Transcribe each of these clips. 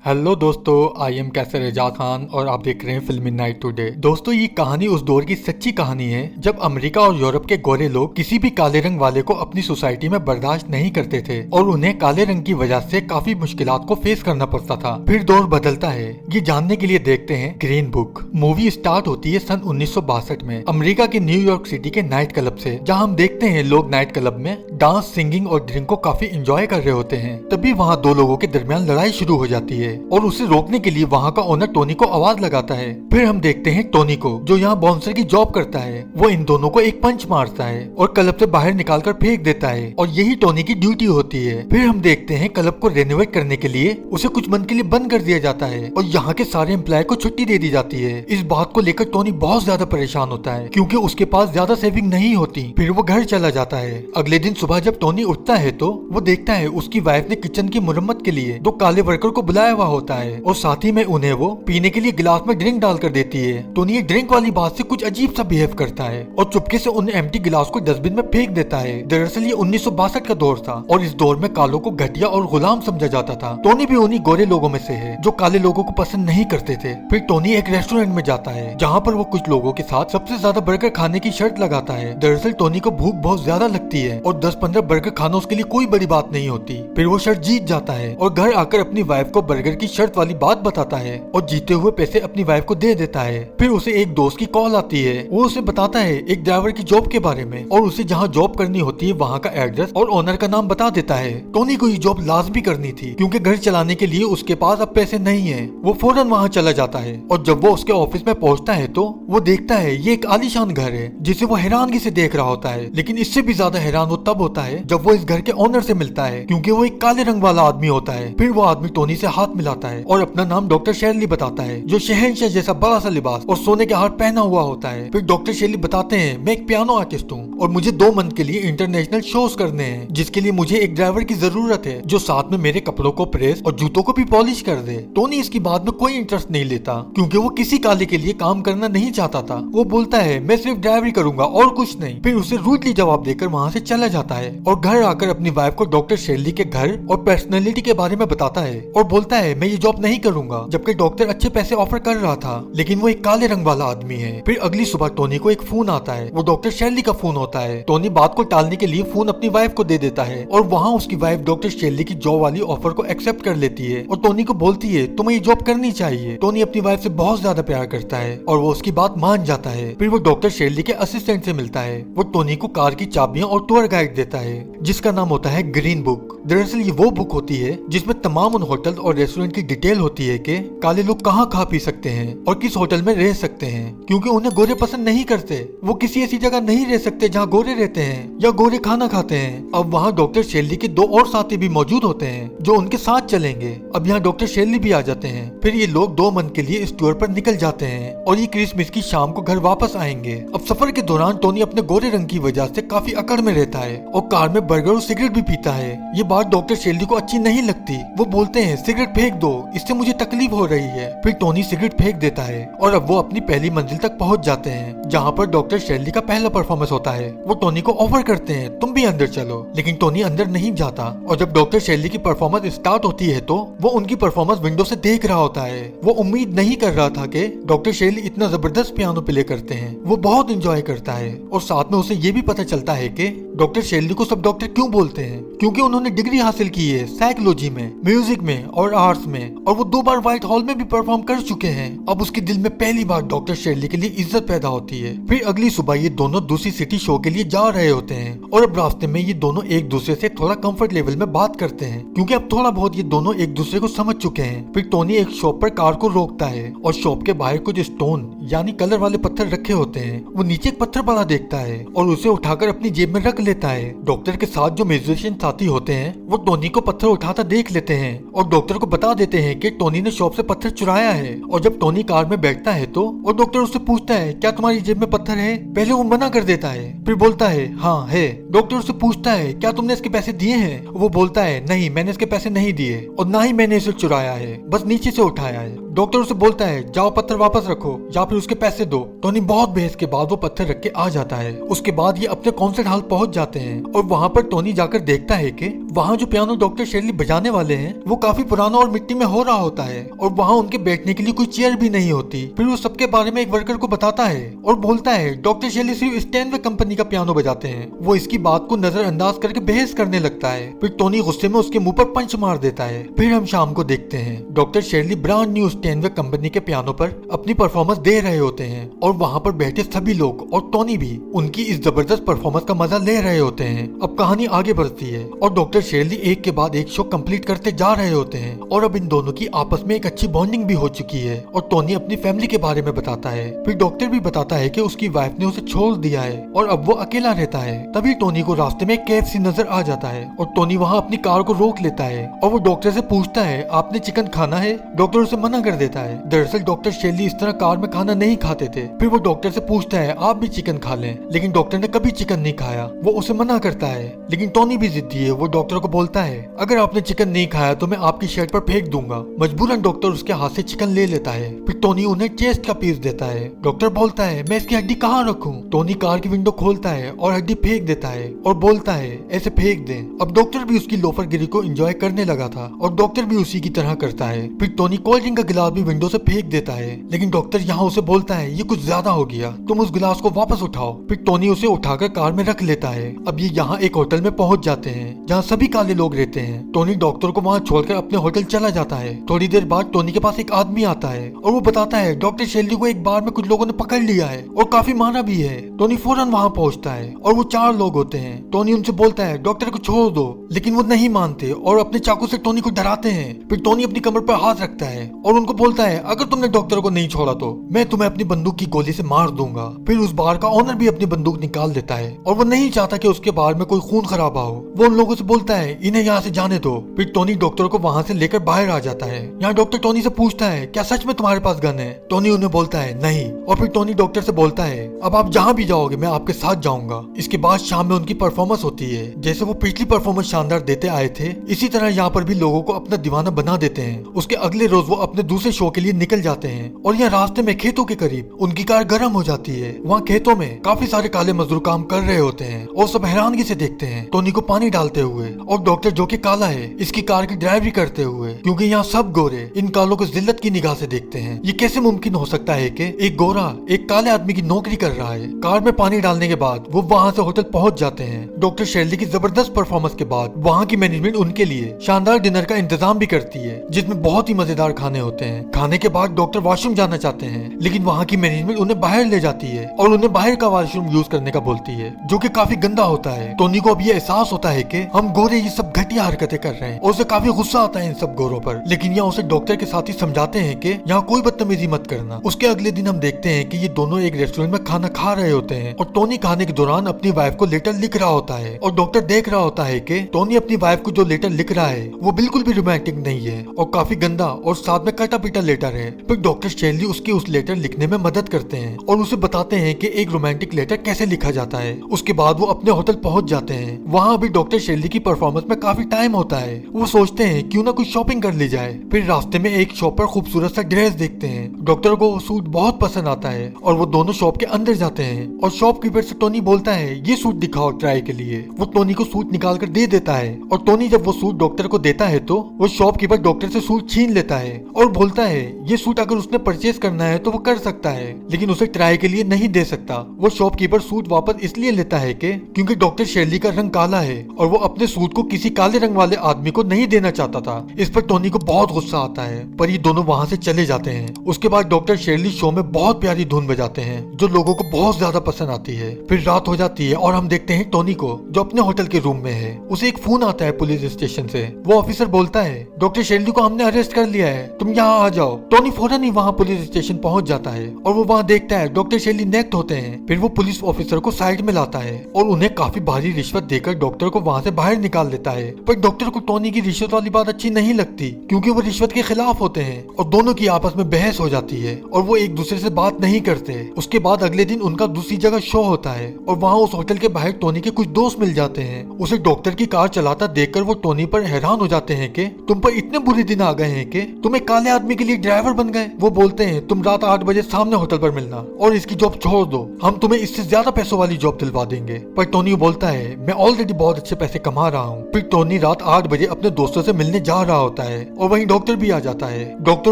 Hello दोस्तों, I am कैसर एजाज खान और आप देख रहे हैं फिल्मी नाइट टुडे। दोस्तों, ये कहानी उस दौर की सच्ची कहानी है जब अमेरिका और यूरोप के गोरे लोग किसी भी काले रंग वाले को अपनी सोसाइटी में बर्दाश्त नहीं करते थे और उन्हें काले रंग की वजह से काफी मुश्किलात को फेस करना पड़ता था। फिर दौर बदलता है, ये जानने के लिए देखते हैं ग्रीन बुक। मूवी स्टार्ट होती है सन 1962 में अमेरिका के न्यूयॉर्क सिटी के नाइट क्लब से, जहाँ हम देखते हैं लोग नाइट क्लब में डांस, सिंगिंग और ड्रिंक को काफी एंजॉय कर रहे होते हैं। तभी वहाँ दो लोगों के दरमियान लड़ाई शुरू हो जाती है और उसे रोकने के लिए वहाँ का ओनर टोनी को आवाज लगाता है। फिर हम देखते हैं टोनी को, जो यहाँ बाउंसर की जॉब करता है। वो इन दोनों को एक पंच मारता है और क्लब से बाहर निकालकर फेंक देता है और यही टोनी की ड्यूटी होती है। फिर हम देखते हैं क्लब को रेनोवेट करने के लिए उसे कुछ मंथ के लिए बंद कर दिया जाता है और यहाँ के सारे एम्प्लॉय को छुट्टी दे दी जाती है। इस बात को लेकर टोनी बहुत ज्यादा परेशान होता है क्योंकि उसके पास ज्यादा सेविंग नहीं होती। फिर वो घर चला जाता है। अगले दिन सुबह जब टोनी उठता है तो वो देखता है उसकी वाइफ ने किचन की मुरम्मत के लिए दो काले वर्कर को बुलाया हुआ होता है और साथ ही में उन्हें वो पीने के लिए गिलास में ड्रिंक डालकर देती है। टोनी ये ड्रिंक वाली बात से कुछ अजीब सा बिहेव करता है और चुपके से उन एम्प्टी गिलास को डस्टबिन में फेंक देता है। दरअसल ये 1962 का दौर था और इस दौर में कालों को घटिया और गुलाम समझा जाता था। टोनी भी उन्हीं गोरे लोगों में से है जो काले लोगों को पसंद नहीं करते थे। फिर टोनी एक रेस्टोरेंट में जाता है जहाँ पर वो कुछ लोगों के साथ सबसे ज्यादा बर्गर खाने की शर्त लगाता है। दरअसल टोनी को भूख बहुत ज्यादा लगती है और 10-15 बर्गर खाना उसके लिए कोई बड़ी बात नहीं होती। फिर वो शर्त जीत जाता है और घर आकर अपनी वाइफ को बर्गर की शर्त वाली बात बताता है और जीते हुए पैसे अपनी वाइफ को दे देता है। फिर उसे एक दोस्त की कॉल आती है। वो उसे बताता है एक ड्राइवर की जॉब के बारे में और उसे जहाँ जॉब करनी होती है वहाँ का एड्रेस और ओनर का नाम बता देता है। टोनी को ये जॉब लाजमी करनी थी क्योंकि घर चलाने के लिए उसके पास अब पैसे नहीं है। वो फौरन वहाँ चला जाता है और जब वो उसके ऑफिस में पहुँचता है तो वो देखता है ये एक आलीशान घर है जिसे वो हैरानगी से देख रहा होता है। लेकिन इससे भी ज्यादा हैरान वो तब होता है जब वो इस घर के ओनर से मिलता है क्योंकि वो एक काले रंग वाला आदमी होता है। फिर वो आदमी टोनी से हाथ मिलाता है और अपना नाम डॉक्टर शेरली बताता है, जो शहंशाह जैसा बड़ा सा लिबास और सोने के हार पहना हुआ होता है। फिर डॉक्टर शेरली बताते हैं मैं एक पियानो आर्टिस्ट हूँ और मुझे 2 मंथ के लिए इंटरनेशनल शोज करने हैं, जिसके लिए मुझे एक ड्राइवर की जरूरत है जो साथ में मेरे कपड़ों को प्रेस और जूतों को भी पॉलिश कर दे। टोनी इसकी बात में कोई इंटरेस्ट नहीं लेता क्योंकि वो किसी काले के लिए काम करना नहीं चाहता था। वो बोलता है मैं सिर्फ ड्राइवरी करूंगा और कुछ नहीं। फिर उसे रूडली जवाब देकर वहाँ से चला जाता है और घर आकर अपनी वाइफ को डॉक्टर शेरली के घर और पर्सनैलिटी के बारे में बताता है और बोलता है मैं ये जॉब नहीं करूंगा, जबकि डॉक्टर अच्छे पैसे ऑफर कर रहा था लेकिन वो एक काले रंग वाला आदमी है। फिर अगली सुबह टोनी को एक फोन आता है। वो डॉक्टर शेरली का फोन होता है। टोनी बात को टालने के लिए फोन अपनी वाइफ को दे देता है और वहाँ उसकी वाइफ डॉक्टर शेरली की जॉब वाली ऑफर को एक्सेप्ट कर लेती है और टोनी को बोलती है तुम्हें ये जॉब करनी चाहिए। टोनी अपनी वाइफ से बहुत ज्यादा प्यार करता है और वो उसकी बात मान जाता है। फिर वो डॉक्टर शेरली के असिस्टेंट से मिलता है। वो टोनी को कार की चाबियां और टूर गाइड देता है जिसका नाम होता है ग्रीन बुक। दरअसल ये वो बुक होती है जिसमें तमाम उन होटल और रेस्टोरेंट की डिटेल होती है कि काले लोग कहाँ खा पी सकते हैं और किस होटल में रह सकते हैं, क्योंकि उन्हें गोरे पसंद नहीं करते। वो किसी ऐसी जगह नहीं रह सकते जहाँ गोरे रहते हैं या गोरे खाना खाते हैं। अब वहाँ डॉक्टर शेरली के 2 और साथी भी मौजूद होते हैं जो उनके साथ चलेंगे। अब यहाँ डॉक्टर शेरली भी आ जाते हैं। फिर ये लोग 2 मंथ के लिए इस टूर पर निकल जाते हैं और ये क्रिसमस की शाम को घर वापस आएंगे। अब सफर के दौरान टोनी अपने गोरे रंग की वजह से काफी अकड़ में रहता है और कार में बर्गर और सिगरेट भी पीता है। ये बात डॉक्टर शेरली को अच्छी नहीं लगती। वो बोलते हैं सिगरेट फेंक दो, इससे मुझे तकलीफ हो रही है। फिर टोनी सिगरेट फेंक देता है और अब वो अपनी पहली मंजिल तक पहुंच जाते हैं जहाँ पर डॉक्टर शेरली का पहला परफॉर्मेंस होता है। वो टोनी को ऑफर करते हैं तुम भी अंदर चलो, लेकिन टोनी अंदर नहीं जाता और जब डॉक्टर शेरली की परफॉर्मेंस स्टार्ट होती है तो वो उनकी परफॉर्मेंस विंडो से देख रहा होता है। वो उम्मीद नहीं कर रहा था कि डॉक्टर शेरली इतना जबरदस्त पियानो प्ले करते हैं। वो बहुत इंजॉय करता है और साथ में उसे ये भी पता चलता है कि डॉक्टर शेरली को सब डॉक्टर क्यों बोलते हैं, क्योंकि उन्होंने डिग्री हासिल की है साइकोलॉजी में, म्यूजिक में और आर्ट्स में और वो 2 बार व्हाइट हॉल में भी परफॉर्म कर चुके हैं। अब उसके दिल में पहली बार डॉक्टर शेरली के लिए इज्जत पैदा होती है। फिर अगली सुबह ये दोनों दूसरी सिटी शो के लिए जा रहे होते हैं और अब रास्ते में ये दोनों एक दूसरे से थोड़ा कंफर्ट लेवल में बात करते हैं क्योंकि अब थोड़ा बहुत ये दोनों एक दूसरे को समझ चुके हैं। फिर टोनी एक शॉप पर कार को रोकता है और शॉप के बाहर कुछ स्टोन यानी कलर वाले पत्थर रखे होते हैं। वो नीचे एक पत्थर पड़ा देखता है और उसे उठाकर अपनी जेब में रख लेता है। डॉक्टर के साथ जो म्यूजिशियन साथी होते हैं वो टोनी को पत्थर उठाता देख लेते हैं और डॉक्टर को बता देते हैं कि टोनी ने शॉप से पत्थर चुराया है। और जब टोनी कार में बैठता है तो और डॉक्टर उससे पूछता है क्या तुम्हारी जेब में पत्थर है। पहले वो मना कर देता है, फिर बोलता है हाँ है। डॉक्टर उससे पूछता है क्या तुमने इसके पैसे दिए हैं। वो बोलता है नहीं, मैंने इसके पैसे नहीं दिए और ना ही मैंने इसे चुराया है, बस नीचे से उठाया है। डॉक्टर उसे बोलता है जाओ पत्थर वापस रखो या फिर उसके पैसे दो। टोनी बहुत बहस के बाद वो पत्थर रख के आ जाता है। उसके बाद ये अपने कॉन्सर्ट हॉल पहुंच जाते हैं और वहाँ पर टोनी जाकर देखता है कि वहाँ जो पियानो डॉक्टर शेरली बजाने वाले हैं वो काफी पुराना और मिट्टी में हो रहा होता है और वहाँ उनके बैठने के लिए कोई चेयर भी नहीं होती। फिर वो सबके बारे में एक वर्कर को बताता है और बोलता है डॉक्टर शेरली सिर्फ स्टैनवे कंपनी का पियानो बजाते हैं। वो इसकी बात को नजरअंदाज करके बहस करने लगता है। फिर टोनी गुस्से में उसके मुंह पर पंच मार देता है। फिर हम शाम को देखते हैं doctor Shirley brand new स्टैनवे company के पियानो पर अपनी परफॉर्मेंस दे रहे होते हैं और वहाँ पर बैठे सभी लोग और टोनी भी उनकी इस जबरदस्त परफॉर्मेंस का मजा ले रहे होते हैं। अब कहानी आगे बढ़ती है और डॉक्टर शेरली एक के बाद एक शो कंप्लीट करते जा रहे होते हैं और अब इन दोनों की आपस में एक अच्छी बॉन्डिंग भी हो चुकी है और टोनी अपनी फैमिली के बारे में बताता है। फिर डॉक्टर भी बताता है कि उसकी वाइफ ने उसे छोड़ दिया है और अब वो अकेला रहता है। तभी टोनी को रास्ते में एक KFC नजर आ जाता है और टोनी वहाँ अपनी कार को रोक लेता है और वो डॉक्टर से पूछता है आपने चिकन खाना है। डॉक्टर उसे मना कर देता है। दरअसल डॉक्टर शेरली इस तरह कार में खाना नहीं खाते थे। फिर वो डॉक्टर से पूछता है आप भी चिकन खा लें, लेकिन डॉक्टर ने कभी चिकन नहीं खाया। वो उसे मना करता है लेकिन टोनी भी जिद्दी है। वो डॉक्टर को बोलता है अगर आपने चिकन नहीं खाया तो मैं आपकी शर्ट पर फेंक दूंगा। मजबूरन डॉक्टर उसके हाथ से चिकन ले लेता है। फिर टोनी उन्हें चेस्ट का पीस देता है। डॉक्टर बोलता है मैं इसकी हड्डी कहाँ रखूं? टोनी कार की विंडो खोलता है और हड्डी फेंक देता है और बोलता है ऐसे फेंक दें। अब डॉक्टर भी उसकी लोफरगिरी को एंजॉय करने लगा था और डॉक्टर भी उसी की तरह करता है। फिर टोनी कोल्ड ड्रिंक का गिलास भी विंडो से फेंक देता है लेकिन डॉक्टर यहाँ उसे बोलता है ये कुछ ज्यादा हो गया, तुम उस गिलास को वापस उठाओ। फिर टोनी उसे उठाकर कार में रख लेता है। अब ये यहाँ एक होटल में पहुंच जाते हैं जहाँ सभी काले लोग रहते हैं। टोनी डॉक्टर को वहाँ छोड़कर अपने होटल चला जाता है। थोड़ी देर बाद टोनी के पास एक आदमी आता है और वो बताता है डॉक्टर शेरली को एक बार में कुछ लोगों ने पकड़ लिया है और काफी मारा भी है। टोनी फौरन वहाँ पहुँचता है और वो 4 लोग होते हैं। टोनी उनसे बोलता है डॉक्टर को छोड़ दो लेकिन वो नहीं मानते और अपने चाकू से टोनी को डराते हैं। फिर टोनी अपनी कमर पर हाथ रखता है और उनको बोलता है अगर तुमने डॉक्टर को नहीं छोड़ा तो मैं तुम्हें अपनी बंदूक की गोली से मार दूंगा। फिर उस बार का ओनर भी अपनी बंदूक निकाल देता है और वो नहीं चाहता कि उसके बार में कोई खून खराबा हो। वो उन लोगों से बोलता है इन्हें यहाँ से जाने दो। फिर टोनी डॉक्टर को वहाँ से लेकर बाहर आ जाता है। यहाँ डॉक्टर टोनी से पूछता है क्या सच में तुम्हारे पास गन है? टोनी उन्हें बोलता है नहीं और फिर टोनी डॉक्टर से बोलता है अब आप जहाँ भी जाओगे मैं आपके साथ जाऊंगा। इसके बाद शाम में उनकी परफॉर्मेंस होती है। जैसे वो पिछली परफॉर्मेंस शानदार देते आए थे इसी तरह यहाँ पर भी लोगों को अपना दीवाना बना देते हैं। उसके अगले रोज वो अपने दूसरे शो के लिए निकल जाते हैं और यहाँ रास्ते में खेतों के करीब उनकी कार गर्म हो जाती है। वहाँ खेतों में काफी सारे काले मजदूर काम कर रहे होते हैं और सब हैरानगी से देखते हैं टोनी को पानी डालते हुए और डॉक्टर जो कि काला है इसकी कार की ड्राइवरी करते हुए, क्योंकि यहाँ सब गोरे इन कालों को जिल्लत की निगाह से देखते हैं। ये कैसे मुमकिन हो सकता है कि एक गोरा एक काले आदमी की नौकरी कर रहा है। कार में पानी डालने के बाद वो वहाँ से होटल पहुँच जाते हैं। डॉक्टर शेरली की जबरदस्त परफॉर्मेंस के बाद वहाँ की मैनेजमेंट उनके लिए शानदार डिनर का इंतजाम भी करती है जिसमें बहुत ही मजेदार खाने होते हैं। खाने के बाद डॉक्टर वॉशरूम जाना चाहते हैं लेकिन वहाँ की मैनेजमेंट उन्हें बाहर ले जाती है और उन्हें बाहर का वॉशरूम यूज करने का बोलती है जो कि काफी गंदा होता है। टोनी को अब ये एहसास होता है कि हम गोरे ये सब घटिया हरकतें कर रहे हैं और उसे काफी गुस्सा आता है इन सब गोरों पर। लेकिन यहाँ उसे डॉक्टर के साथ ही समझाते हैं कि यहाँ कोई बदतमीजी मत करना। उसके अगले दिन हम देखते हैं कि ये दोनों एक रेस्टोरेंट में खाना खा रहे होते हैं और टोनी खाने के दौरान अपनी वाइफ को लेटर लिख रहा होता है और डॉक्टर देख रहा होता है कि टोनी अपनी वाइफ को जो लेटर लिख रहा है वो बिल्कुल भी रोमांटिक नहीं है और काफी गंदा और साथ में कटा पीटा लेटर है। फिर डॉक्टर शेरली उसके उस लेटर लिखने में मदद करते हैं और उसे बताते हैं कि एक रोमांटिक लेटर कैसे लिखा जाता है। उसके बाद वो अपने होटल पहुंच जाते हैं। वहाँ अभी डॉक्टर शेरली की परफॉर्मेंस में काफी टाइम होता है। वो सोचते हैं क्यों ना कुछ शॉपिंग कर ली जाए। फिर रास्ते में एक शॉप पर खूबसूरत सा ड्रेस देखते हैं। डॉक्टर को वो सूट बहुत पसंद आता है और वो दोनों शॉप के अंदर जाते हैं और शॉपकीपर से टोनी बोलता है ये सूट दिखाओ ट्राई के लिए। वो टोनी को सूट निकाल कर दे देता है और टोनी जब वो सूट डॉक्टर को देता है तो वो शॉपकीपर डॉक्टर से सूट छीन लेता है और बोलता है ये सूट अगर उसने परचेज करना है तो वो कर सकता है लेकिन उसे ट्राई के लिए नहीं दे सकता। वो शॉपकीपर सूट वापस इसलिए लेता है कि क्योंकि डॉक्टर शेरली का रंग काला है और वो अपने सूट को किसी काले रंग वाले आदमी को नहीं देना चाहता था। इस पर टोनी को बहुत गुस्सा आता है पर ये दोनों वहाँ से चले जाते हैं। उसके बाद डॉक्टर शेरली शो में बहुत प्यारी धुन बजाते हैं जो लोगों को बहुत ज्यादा पसंद आती है। फिर रात हो जाती है और हम देखते हैं टोनी को जो अपने होटल के रूम में है। उसे एक फोन आता है पुलिस स्टेशन से। वो ऑफिसर बोलता है डॉक्टर शेरली को हमने अरेस्ट कर लिया है, तुम यहाँ आ जाओ। टोनी फौरन ही वहाँ पुलिस स्टेशन पहुँच जाता है और वो वहाँ देखता है डॉक्टर शेरली नेक्ट होते हैं। फिर वो पुलिस ऑफिसर को साइड में लाता है और उन्हें काफी भारी रिश्वत देकर डॉक्टर को वहाँ से बाहर निकाल देता है। पर डॉक्टर को टोनी की रिश्वत वाली बात अच्छी नहीं लगती क्योंकि वो रिश्वत के खिलाफ होते हैं और दोनों की आपस में बहस हो जाती है और वो एक दूसरे से बात नहीं करते। उसके बाद अगले दिन उनका दूसरी जगह शो होता है और वहाँ उस होटल के बाहर टोनी के कुछ दोस्त मिल जाते हैं। उसे डॉक्टर की कार चलाता देखकर वो टोनी पर हैरान हो जाते हैं कि तुम पर इतने बुरे दिन आ गए हैं कि तुम एक काले आदमी के लिए ड्राइवर बन गए। वो बोलते हैं तुम रात 8 बजे सामने होटल पर मिलना और इसकी जॉब छोड़ दो, हम तुम्हें इससे ज्यादा पैसों वाली जॉब दिलवा देंगे। पर टोनी बोलता है मैं ऑलरेडी बहुत अच्छे पैसे कमा रहा हूँ। फिर टोनी रात 8 बजे अपने दोस्तों से मिलने जा रहा होता है और वहीं डॉक्टर भी आ जाता है। डॉक्टर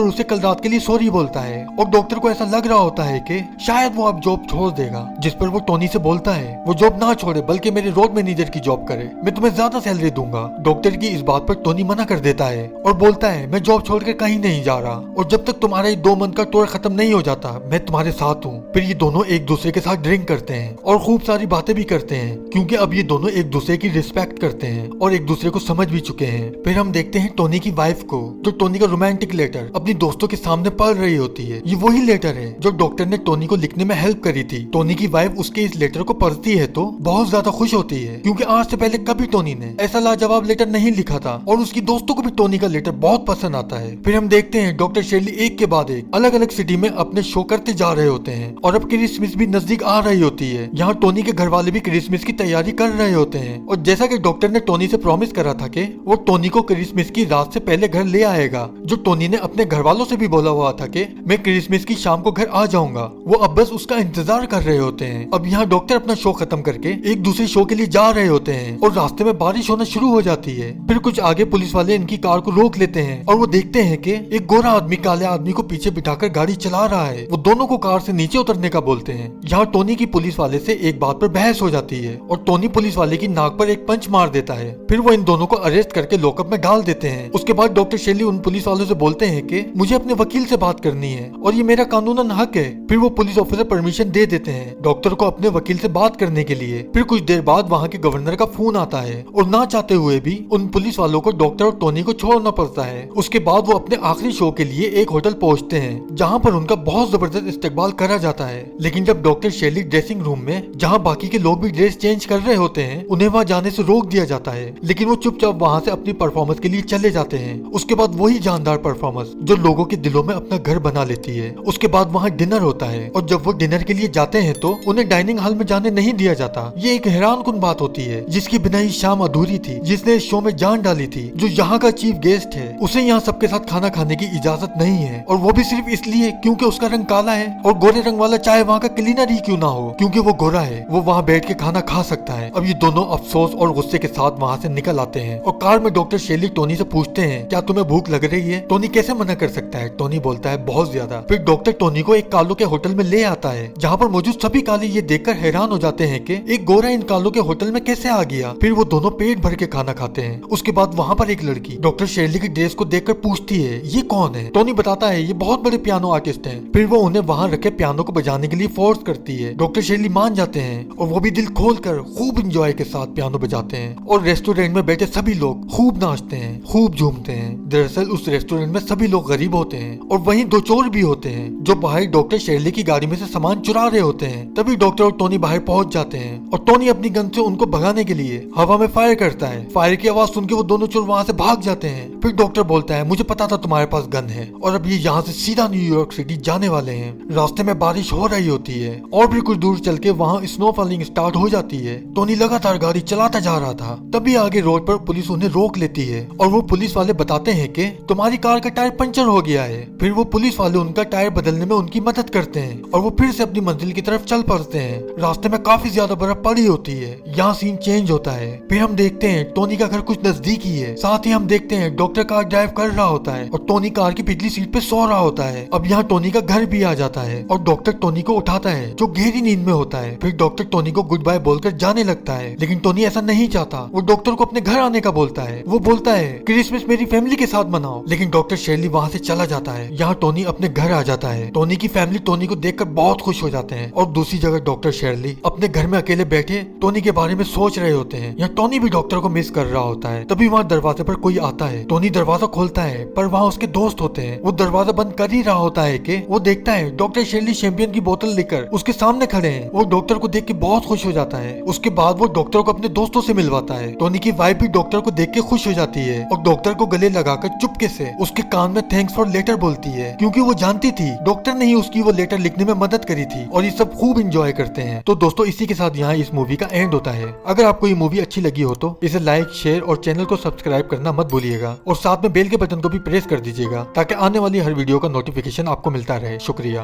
उसे कल रात के लिए सॉरी बोलता है और डॉक्टर को ऐसा लग रहा होता है कि शायद वो अब जॉब छोड़ देगा, जिस पर वो टोनी से बोलता है वो जॉब ना छोड़े बल्कि मेरे रोड मैनेजर की जॉब करे, मैं तुम्हें ज्यादा सैलरी दूंगा। डॉक्टर की इस बात पर टोनी मना कर देता है और बोलता है मैं जॉब छोड़कर कहीं नहीं जा रहा और जब तक तुम्हारा ये 2 मंथ का टूर खत्म नहीं हो जाता मैं तुम्हारे साथ हूँ। फिर ये दोनों एक दूसरे के साथ ड्रिंक करते हैं और खूब सारी बातें भी करते हैं क्योंकि अब ये दोनों एक दूसरे की रिस्पेक्ट करते हैं और एक दूसरे को समझ भी चुके हैं। फिर हम देखते हैं टोनी की वाइफ को जो टोनी का रोमांटिक लेटर अपनी दोस्तों के सामने पढ़ रही होती है। ये वही लेटर है जो डॉक्टर ने टोनी को लिखने में हेल्प करी थी। टोनी की वाइफ उसके इस लेटर को पढ़ती है तो बहुत ज्यादा खुश होती है क्योंकि आज से पहले कभी टोनी ने ऐसा लाजवाब लेटर नहीं लिखा था और उसकी दोस्तों को भी टोनी का लेटर बहुत पसंद आता है। फिर हम देखते हैं डॉक्टर शेरली एक के बाद एक अलग अलग सिटी में अपने शो करते जा रहे होते हैं और अब क्रिसमस भी नजदीक आ रही होती है। यहाँ टोनी के घर वाले भी क्रिसमस की तैयारी कर रहे होते हैं और जैसा कि डॉक्टर ने टोनी से प्रॉमिस करा था कि वो टोनी को क्रिसमस की रात से पहले घर ले आएगा, जो टोनी ने अपने घर वालों से भी बोला हुआ था कि मैं क्रिसमस की शाम को घर आ जाऊंगा। वो अब बस उसका इंतजार कर रहे होते हैं। अब यहाँ डॉक्टर अपना शो खत्म करके एक दूसरे शो के लिए जा रहे होते हैं और रास्ते में बारिश होना शुरू हो जाती है। फिर कुछ आगे पुलिस वाले इनकी कार को रोक लेते हैं और वो देखते हैं कि एक गोरा आदमी काले आदमी को पीछे बिठाकर गाड़ी चला रहा है। वो दोनों को कार से नीचे उतरने का बोलते हैं। यहाँ टोनी की पुलिस वाले से एक बात पर बहस हो जाती है और टोनी पुलिस वाले की नाक पर एक पंच मार देता है। फिर वो इन दोनों को अरेस्ट करके लॉकअप में डाल देते हैं। उसके बाद डॉक्टर शेरली उन पुलिस वालों से बोलते हैं कि मुझे अपने वकील से बात करनी है और ये मेरा कानूनन हक है। फिर वो पुलिस ऑफिसर परमिशन दे देते हैं डॉक्टर को अपने वकील से बात करने के लिए। फिर कुछ देर बाद वहाँ के गवर्नर का फोन आता है और ना चाहते हुए भी उन पुलिस वालों को डॉक्टर और टोनी को छोड़ना पड़ता है। उसके बाद वो अपने आखिरी शो के लिए एक होटल पहुँचते हैं जहाँ पर उनका बहुत जबरदस्त इस्तेकबाल करा जाता है। लेकिन जब डॉक्टर शेरली ड्रेसिंग रूम में जहाँ बाकी के लोग भी ड्रेस चेंज कर रहे होते हैं उन्हें वहाँ जाने से रोक दिया जाता है, लेकिन वो चुपचाप वहाँ से अपनी परफॉर्मेंस के लिए चले जाते हैं। उसके बाद वही जानदार परफॉर्मेंस जो लोगों के दिलों में अपना घर बना लेती है। उसके बाद वहाँ डिनर होता है और जब वो डिनर के लिए जाते हैं तो उन्हें डाइनिंग हॉल में जाने नहीं दिया जाता। ये एक हैरानकुन बात होती है जिसकी बिना ही शाम अधूरी थी। जिसने इस शो में जान डाली थी, जो यहाँ का चीफ गेस्ट है, उसे यहाँ सबके साथ खाना खाने की इजाजत नहीं है और वो भी सिर्फ इसलिए क्योंकि उसका रंग काला है और गोरे रंग वाला चाहे वहाँ का क्लीनर ही क्यों ना हो, क्योंकि वो गोरा है वो वहाँ बैठ के खाना खा सकता है। अब ये दोनों अफसोस और गुस्से के साथ वहाँ से निकल आते हैं और कार में डॉक्टर शेरली टोनी से पूछते हैं क्या तुम्हें भूख लग रही है। टोनी कैसे मना कर सकता है। टोनी बोलता है बहुत ज्यादा। फिर डॉक्टर टोनी को एक कालों के होटल में ले आता है जहाँ पर मौजूद सभी काले ये देखकर हैरान हो जाते हैं कि एक गोरा इन कालों के होटल में कैसे आ गया। फिर वो दोनों पेट भर के खाना खाते हैं। उसके बाद वहाँ पर एक लड़की डॉक्टर शेरली की ड्रेस को देखकर पूछती है ये कौन है। टोनी बताता है ये बहुत बड़े पियानो आर्टिस्ट हैं। फिर वो उन्हें वहाँ रखे पियानो को बजाने के लिए फोर्स करती है। डॉक्टर शेरली मान जाते हैं और वो भी दिल खोल कर खूब इंजॉय के साथ पियानो बजाते हैं और रेस्टोरेंट में बैठे सभी लोग खूब नाचते हैं, खूब झूमते हैं। दरअसल उस रेस्टोरेंट में सभी लोग गरीब होते हैं और वहीं 2 चोर भी होते हैं जो बाहर डॉक्टर शेरली की गाड़ी में से सामान चुरा रहे होते हैं। तभी डॉक्टर और टोनी बाहर पहुंच जाते हैं और टोनी अपनी गन से उनको भगाने के लिए हवा में फायर करता है। फायर की आवाज सुन के वो दोनों चोर वहाँ से भाग जाते हैं। फिर डॉक्टर बोलता है मुझे पता था तुम्हारे पास गन है और अब ये यहाँ से सीधा न्यूयॉर्क सिटी जाने वाले हैं। रास्ते में बारिश हो रही होती है और भी कुछ दूर चल के वहाँ स्नो फॉलिंग स्टार्ट हो जाती है। टोनी लगातार गाड़ी चलाता जा रहा था, तभी आगे रोड पर पुलिस उन्हें रोक लेती है और वो पुलिस वाले बताते हैं कि तुम्हारी कार का टायर पंचर हो गया है। फिर वो पुलिस वाले उनका टायर बदलने में उनकी मदद करते हैं और वो फिर से अपनी मंजिल की तरफ चल पड़ते हैं। रास्ते में काफी ज्यादा बर्फ पड़ी होती है। यहाँ सीन चेंज होता है। फिर हम देखते हैं टोनी का घर कुछ नजदीक ही है। साथ ही हम देखते हैं डॉक्टर कार ड्राइव कर रहा होता है और टोनी कार की पिछली सीट पे सो रहा होता है। अब यहाँ टोनी का घर भी आ जाता है और डॉक्टर टोनी को उठाता है जो गहरी नींद में होता है। फिर डॉक्टर टोनी को गुड बाय बोलकर जाने लगता है, लेकिन टोनी ऐसा नहीं चाहता। वो डॉक्टर को अपने घर आने का बोलता है। वो बोलता है क्रिसमस मेरी फैमिली के साथ मनाओ, लेकिन डॉक्टर शेरली वहाँ से चला जाता है। यहाँ टोनी अपने घर आ जाता है। टोनी की फैमिली टोनी को देखकर बहुत खुश हो जाते हैं और दूसरी जगह डॉक्टर शेरली अपने घर में अकेले बैठे टोनी के बारे में सोच रहे होते हैं। यहाँ टोनी भी डॉक्टर को मिस कर रहा होता है। तभी वहाँ दरवाजे पर कोई आता है। टोनी दरवाजा खोलता है पर वहाँ उसके दोस्त होते हैं। वो दरवाजा बंद कर ही रहा होता है कि वो देखता है डॉक्टर शेरली चैंपियन की बोतल लेकर उसके सामने खड़े हैं। वो डॉक्टर को देख के बहुत खुश हो जाता है। उसके बाद वो डॉक्टर को अपने दोस्तों से मिलवाता है। टोनी की वाइफ भी डॉक्टर को देख के खुश हो जाती है और डॉक्टर को गले लगाकर चुपके से उसके कान में थैंक्स फॉर लेटर बोलती है, क्योंकि वो जानती थी डॉक्टर ने ही उसकी वो लेटर लिखने में मदद करी थी। और ये सब खूब इंजॉय करते हैं। तो दोस्तों इसी के साथ यहाँ इस मूवी का एंड होता है। अगर आपको ये मूवी अच्छी लगी हो तो इसे लाइक, शेयर और चैनल को सब्सक्राइब करना मत भूलिएगा और साथ में बेल के बटन को भी प्रेस कर दीजिएगा ताकि आने वाली हर वीडियो का नोटिफिकेशन आपको मिलता रहे। शुक्रिया।